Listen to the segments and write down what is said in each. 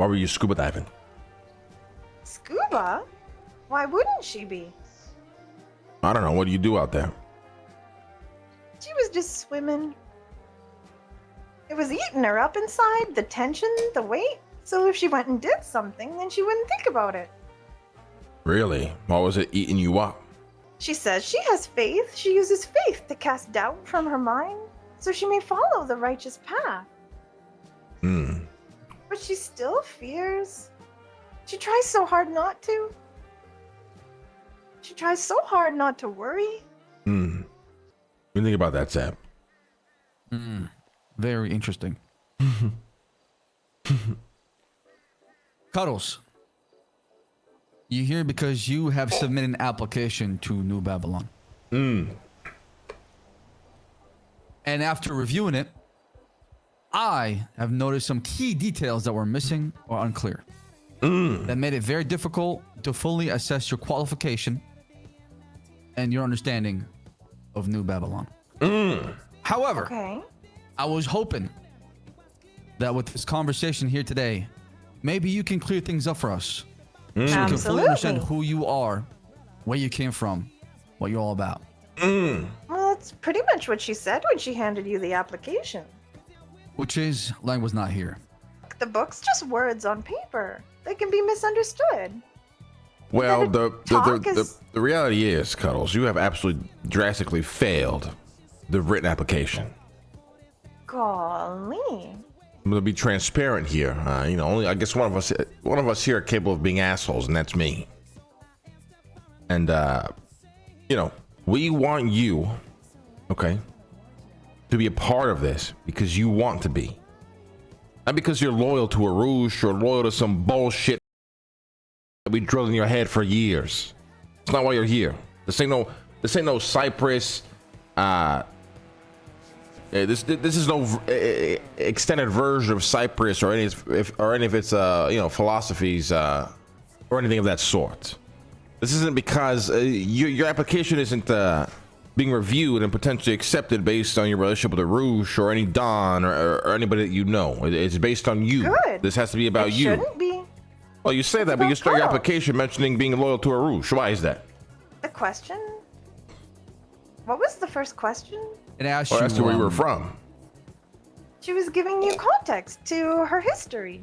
Or were you scuba diving? Scuba? Why wouldn't she be? I don't know. What do you do out there? She was just swimming. It was eating her up inside, the tension, the weight. So if she went and did something, then she wouldn't think about it. Really? Why was it eating you up? She says she has faith. She uses faith to cast doubt from her mind, so she may follow the righteous path. But she still fears. She tries so hard not to. She tries so hard not to worry. What do you think about that, Sam? Very interesting. Cuddles. You here because you have submitted an application to New Babylon. And after reviewing it, I have noticed some key details that were missing or unclear. That made it very difficult to fully assess your qualification and your understanding of New Babylon. However, Okay. I was hoping that with this conversation here today, maybe you can clear things up for us. So we can fully understand who you are, where you came from, what you're all about. Well, that's pretty much what she said when she handed you the application. Which is, Lang was not here. The book's just words on paper. They can be misunderstood. Well, talk the reality is, Cuddles, you have absolutely drastically failed the written application. Golly. I'm gonna be transparent here. Only I guess one of us here are capable of being assholes, and that's me. And we want you, okay, to be a part of this because you want to be, not because you're loyal to a rouge or loyal to some bullshit that we drilled in your head for years. It's not why you're here. This ain't no Cyprus. This is no extended version of Cyprus or any of its philosophies or anything of that sort. This isn't because your application isn't being reviewed and potentially accepted based on your relationship with a Rouge or any Don or anybody that you know. It's based on you. Good. This has to be about you. Shouldn't be. Well, you say It's that, but you about start your Cuddles. application mentioning being loyal to a Rouge. Why is that? The question? What was the first question? It asked Well, you as to where you were from. She was giving you context to her history.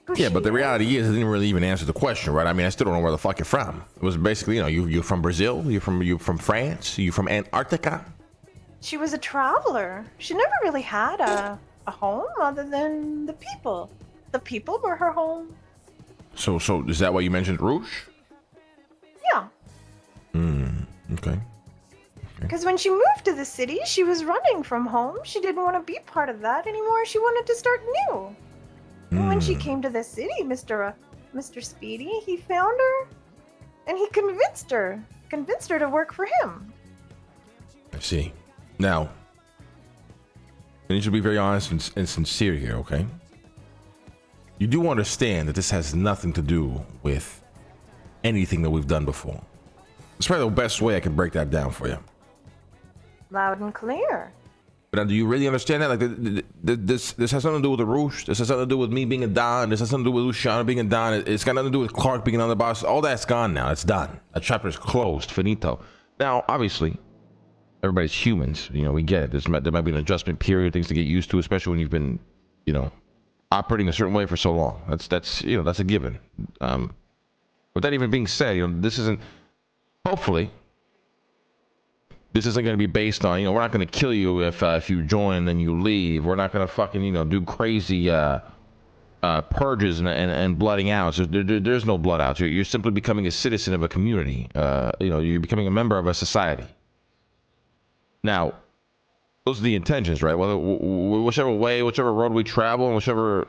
Who Yeah, she but the is. reality is, it didn't really even answer the question, right? I mean, I still don't know where the fuck you're from. It was basically, you're from Brazil, you're from France, you're from Antarctica. She was a traveler. She never really had a home other than the people. The people were her home. So is that why you mentioned Rouge? Yeah. Okay. Because when she moved to the city, she was running from home. She didn't want to be part of that anymore. She wanted to start new. And when she came to the city, Mr. Speedy, he found her, and he convinced her to work for him. I see. Now, I need you to be very honest and sincere here, okay? You do understand that this has nothing to do with anything that we've done before. It's probably the best way I can break that down for you. Loud and clear. But now, do you really understand that? Like, this has nothing to do with the Rouge. This has nothing to do with me being a Don. This has nothing to do with Luciano being a Don. It's got nothing to do with Clark being on the boss. All that's gone now. It's done. That chapter is closed. Finito. Now, obviously, everybody's humans. We get it. There might be an adjustment period, things to get used to, especially when you've been, operating a certain way for so long. That's a given. With that even being said, this isn't. Hopefully, this isn't going to be based on, we're not going to kill you if you join and then you leave. We're not going to fucking, do crazy purges and blooding outs. There's no blood outs. You're simply becoming a citizen of a community. You're becoming a member of a society. Now, those are the intentions, right? Whether whichever way, whichever road we travel, and whichever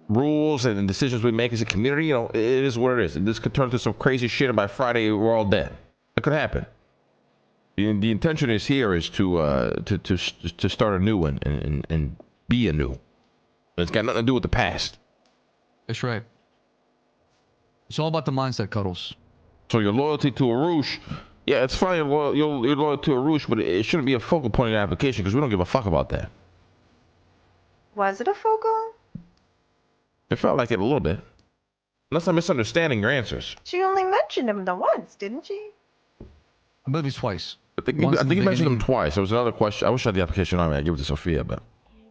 rules and decisions we make as a community, it is what it is. And this could turn into some crazy shit, and by Friday we're all dead. That could happen. The intention is to start a new one and be anew. It's got nothing to do with the past. That's right. It's all about the mindset, Cuddles. So your loyalty to a Rouge, yeah, it's fine. You're loyal to a Rouge, but it shouldn't be a focal point in the application because we don't give a fuck about that. Was it a focal? It felt like it a little bit. Unless I'm misunderstanding your answers. She only mentioned him the once, didn't she? I believe it's twice. I think Once in the you mentioned them beginning. twice. There was another question. I wish I had the application on me. I'd give it to Sophia, but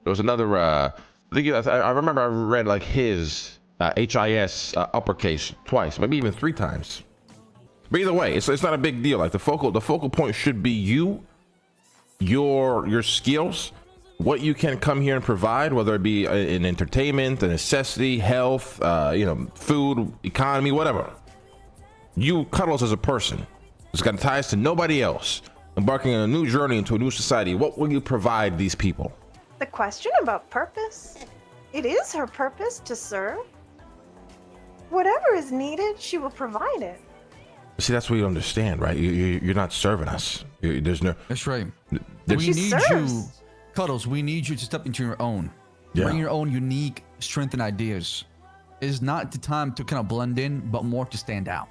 there was another. I remember I read like his HIS uppercase twice, maybe even 3 times. But either way, it's not a big deal. Like the focal point should be you, your skills, what you can come here and provide, whether it be in entertainment, a necessity, health, food, economy, whatever. You, Cuddles, as a person, it's got ties to nobody else. Embarking on a new journey into a new society. What will you provide these people? The question about purpose. It is her purpose to serve. Whatever is needed, she will provide it. See, that's what you understand, right? You're not serving us. There's no. That's right. There- We She need you, serves. Cuddles. We need you to step into your own. Yeah. Bring your own unique strength and ideas. It is not the time to kind of blend in, but more to stand out.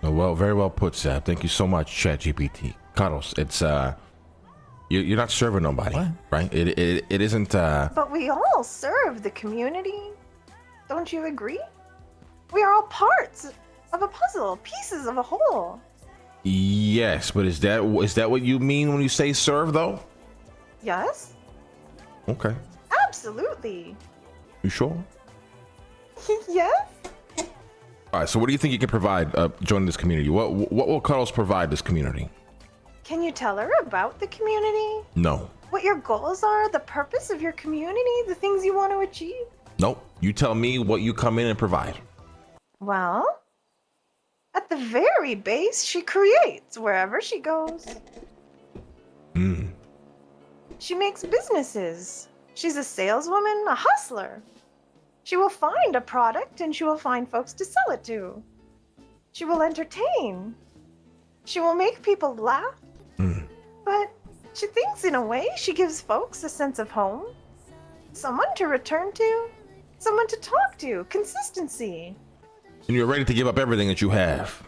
Oh, well, very well put, Sab. Thank you so much, ChatGPT. Cuddles, it's you're not serving nobody, What? right? It isn't. But we all serve the community. Don't you agree? We are all parts of a puzzle, pieces of a whole. Yes, but is that what you mean when you say serve, though? Yes? Okay, Absolutely. you sure? Yes? All right. So, what do you think you can provide joining this community? What will Cuddles provide this community? Can you tell her about the community? No. What your goals are, the purpose of your community, the things you want to achieve? Nope. You tell me what you come in and provide. Well, at the very base, she creates wherever she goes. She makes businesses. She's a saleswoman, a hustler. She will find a product and she will find folks to sell it to. She will entertain. She will make people laugh. But she thinks in a way she gives folks a sense of home, someone to return to, someone to talk to, consistency. And you're ready to give up everything that you have.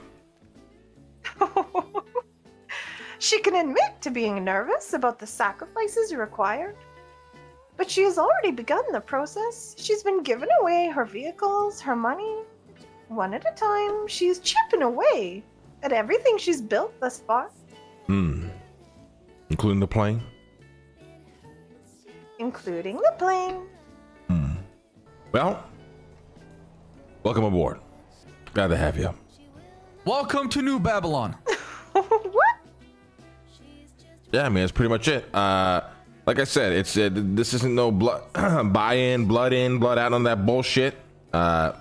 She can admit to being nervous about the sacrifices required. But she has already begun the process. She's been giving away her vehicles, her money. One at a time, she's chipping away at everything she's built thus far. Including the plane? Including the plane. Well, welcome aboard. Glad to have you. Welcome to New Babylon. What? Yeah, man, that's pretty much it. Like I said, it's this isn't no blood buy-in, blood in, blood out on that bullshit. Your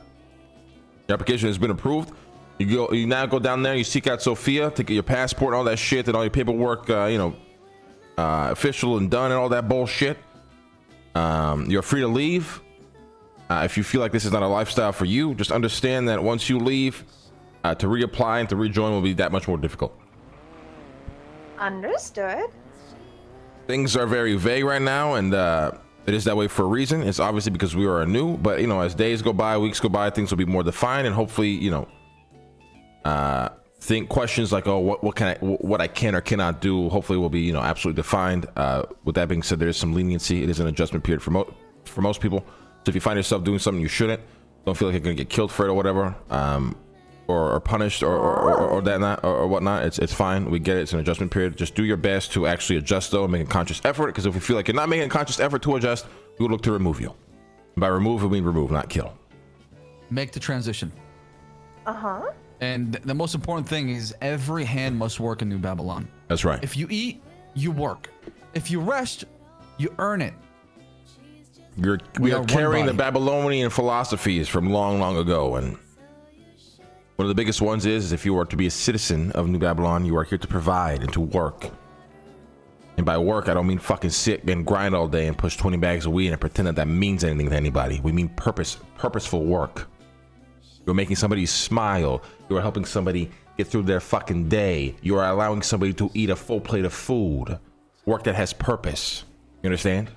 application has been approved. You now go down there, you seek out Sophia to get your passport and all that shit and all your paperwork, official and done and all that bullshit. You're free to leave. If you feel like this is not a lifestyle for you, just understand that once you leave, to reapply and to rejoin will be that much more difficult. Understood. Things are very vague right now, and it is that way for a reason. It's obviously because we are new, but as days go by, weeks go by, things will be more defined, and hopefully, think questions like, oh, what I can or cannot do, hopefully will be, absolutely defined. With that being said, there is some leniency. It is an adjustment period for most people. So if you find yourself doing something you shouldn't, don't feel like you're gonna get killed for it or whatever, or punished or that not or whatnot. It's fine. We get it. It's an adjustment period. Just do your best to actually adjust though, and make a conscious effort. Because if we feel like you're not making a conscious effort to adjust, we will look to remove you. And by remove, we mean remove, not kill. Make the transition. Uh-huh. And the most important thing is every hand must work in New Babylon. That's right. If you eat, you work. If you rest, you earn it. We are are one carrying the body. Babylonian philosophies from long, long ago, and one of the biggest ones is if you are to be a citizen of New Babylon, you are here to provide and to work. And by work, I don't mean fucking sit and grind all day and push 20 bags of weed and pretend that means anything to anybody. We mean purposeful work. You're making somebody smile. You are helping somebody get through their fucking day. You are allowing somebody to eat a full plate of food. Work that has purpose. You understand?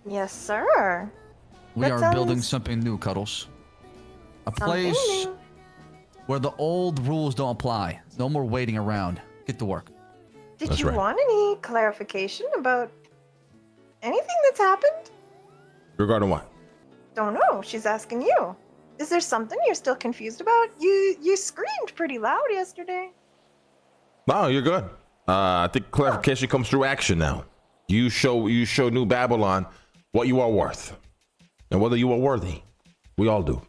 Yes, sir. We That are building sounds- something new, Cuddles. A Something place new. where the old rules don't apply. No more waiting around. Get to work. Did That's you right. want any clarification about Anything that's happened? Regarding what? Don't know. She's asking you. Is there something you're still confused about? You screamed pretty loud yesterday. No, you're good. I think clarification comes through action now. You show New Babylon what you are worth and whether you are worthy. We all do.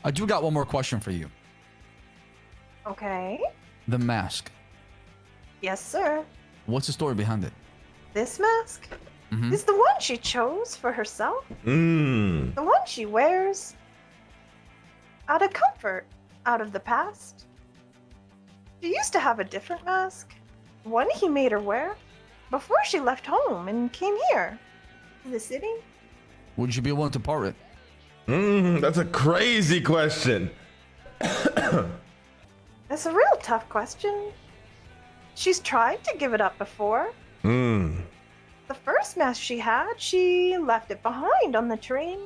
I do got one more question for you. Okay. The mask. Yes, sir. What's the story behind it? This mask is the one she chose for herself. Mmm. The one she wears out of comfort, out of the past. She used to have a different mask, one he made her wear before she left home and came here to the city. Would you be willing to part it? That's a crazy question. That's a real tough question. She's tried to give it up before. The first mask she had, she left it behind on the train.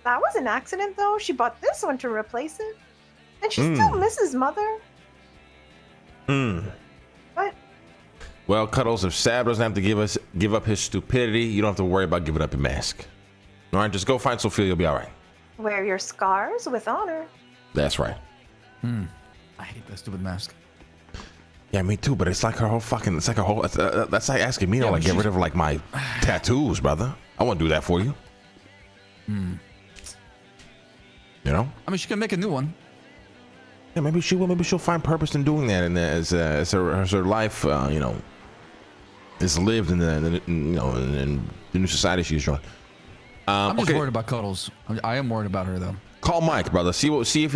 That was an accident, though. She bought this one to replace it. And she still misses Mother. But Well, Cuddles, if Sab doesn't have to give up his stupidity, you don't have to worry about giving up your mask. All right, just go find Sophia. You'll be all right. wear your scars with honor. That's right. I hate that stupid mask. Yeah, me too. But it's like her whole fucking. It's like a whole. That's like asking me to like get rid of like my tattoos, brother. I won't do that for you. You know. I mean, she can make a new one. Yeah, maybe she will. Maybe she'll find purpose in doing that, and as her life, you know, is lived in in the new society she's joined. I'm just okay. worried about Cuddles. I am worried about her though. Call Mike, brother. See if